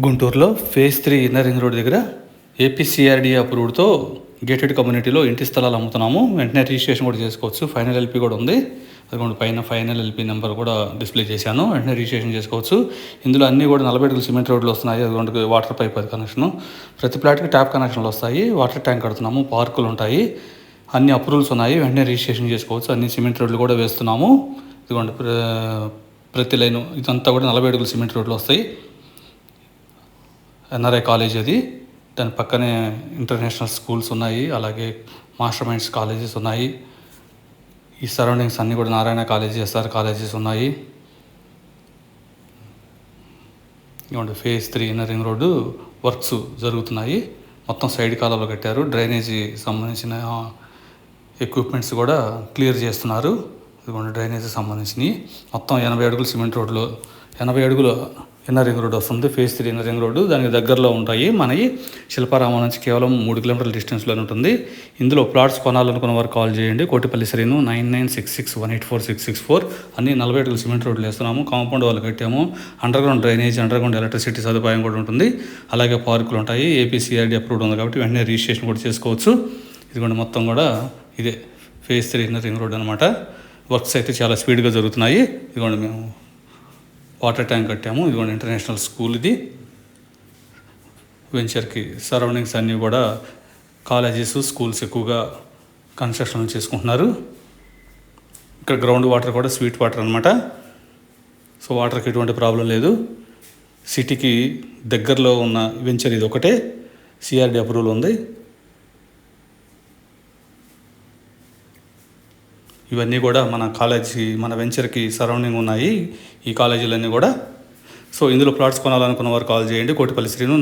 గుంటూరులో phase 3 inner ring road దగ్గర ఏపీసీఆర్డీ అప్రూవ్డ్తో gated కమ్యూనిటీలో ఇంటి స్థలాలు అమ్ముతున్నాము. వెంటనే రిజిస్ట్రేషన్ కూడా చేసుకోవచ్చు. ఫైనల్ ఎల్పీ కూడా ఉంది. అదిగోండి పైన ఫైనల్ ఎల్పీ నెంబర్ కూడా డిస్ప్లే చేశాను. వెంటనే రిజిస్ట్రేషన్ చేసుకోవచ్చు. ఇందులో అన్నీ కూడా 40 అడుగుల సిమెంట్ రోడ్లు వస్తున్నాయి. అదిగోండి వాటర్ పైప్ అది కనెక్షను. ప్రతి ప్లాట్కి ట్యాప్ కనెక్షన్లు వస్తాయి. వాటర్ ట్యాంక్ కడుతున్నాము. పార్కులు ఉంటాయి. అన్ని అప్రూవల్స్ ఉన్నాయి. వెంటనే రిజిస్ట్రేషన్ చేసుకోవచ్చు. అన్ని సిమెంట్ రోడ్లు కూడా వేస్తున్నాము. ఇదిగోండి ప్రతి లైను ఇదంతా కూడా 40 అడుగుల సిమెంట్ రోడ్లు వస్తాయి. ఎన్ఆర్ఐ కాలేజ్ అది. దాని పక్కనే ఇంటర్నేషనల్ స్కూల్స్ ఉన్నాయి. అలాగే మాస్టర్ మైండ్స్ కాలేజెస్ ఉన్నాయి. ఈ సరౌండింగ్స్ అన్నీ కూడా నారాయణ కాలేజ్, ఎస్ఆర్ కాలేజెస్ ఉన్నాయి. ఇవ్వండి phase 3 inner ring road works జరుగుతున్నాయి. మొత్తం సైడ్ కాలంలో కట్టారు. డ్రైనేజీ సంబంధించిన ఎక్విప్మెంట్స్ కూడా క్లియర్ చేస్తున్నారు. ఇదిగోండి డ్రైనేజీ సంబంధించినవి మొత్తం 80 అడుగులు సిమెంట్ రోడ్లు, 80 అడుగులు ఇన్నర్ రింగ్ రోడ్ వస్తుంది. ఫేజ్ 3 ఇన్నర్ రింగ్ రోడ్డు దానికి దగ్గరలో ఉంటాయి. మనకి శిల్పారామం నుంచి కేవలం 3 కిలోమీటర్ల డిస్టెన్స్లోనే ఉంటుంది. ఇందులో ప్లాట్స్ కొనాలనుకున్న వారు కాల్ చేయండి. కోటిపల్లి శ్రీను 9966184664. అన్ని 40 అడుగుల సిమెంట్ రోడ్లు వేస్తున్నాము. కాంపౌండ్ వాళ్ళు కట్టాము. అండర్గ్రౌండ్ డ్రైనేజ్, అండర్గ్రౌండ్ ఎలక్ట్రిసిటీ సదుపాయం కూడా ఉంటుంది. అలాగే పార్కులు ఉంటాయి. ఏపీసీఆర్డీ అప్రూవ్డ్ ఉంది కాబట్టి వెంటనే రిజిస్ట్రేషన్ కూడా చేసుకోవచ్చు. ఇదిగోండి మొత్తం కూడా ఇదే ఫేజ్ 3 ఇన్నర్ రింగ్ రోడ్ అనమాట. వర్క్స్ అయితే చాలా స్పీడ్గా జరుగుతున్నాయి. ఇదిగోండి మేము వాటర్ ట్యాంక్ కట్టాము. ఇదిగోండి ఇంటర్నేషనల్ స్కూల్ ఇది. వెంచర్కి సరౌండింగ్స్ అన్నీ కూడా కాలేజెస్, స్కూల్స్ ఎక్కువగా కన్స్ట్రక్షన్ చేసుకుంటున్నారు. ఇక్కడ గ్రౌండ్ వాటర్ కూడా స్వీట్ వాటర్ అనమాట. సో వాటర్కి ఎటువంటి ప్రాబ్లం లేదు. సిటీకి దగ్గరలో ఉన్న వెంచర్ ఇది ఒకటే. సిఆర్డీ అప్రూవల్ ఉంది. ఇవన్నీ కూడా మన కాలేజీ, మన వెంచర్కి సరౌండింగ్ ఉన్నాయి ఈ కాలేజీలన్నీ కూడా. సో ఇందులో ప్లాట్స్ కొనాలనుకున్న వారు కాల్ చేయండి. కోటిపల్లి శ్రీను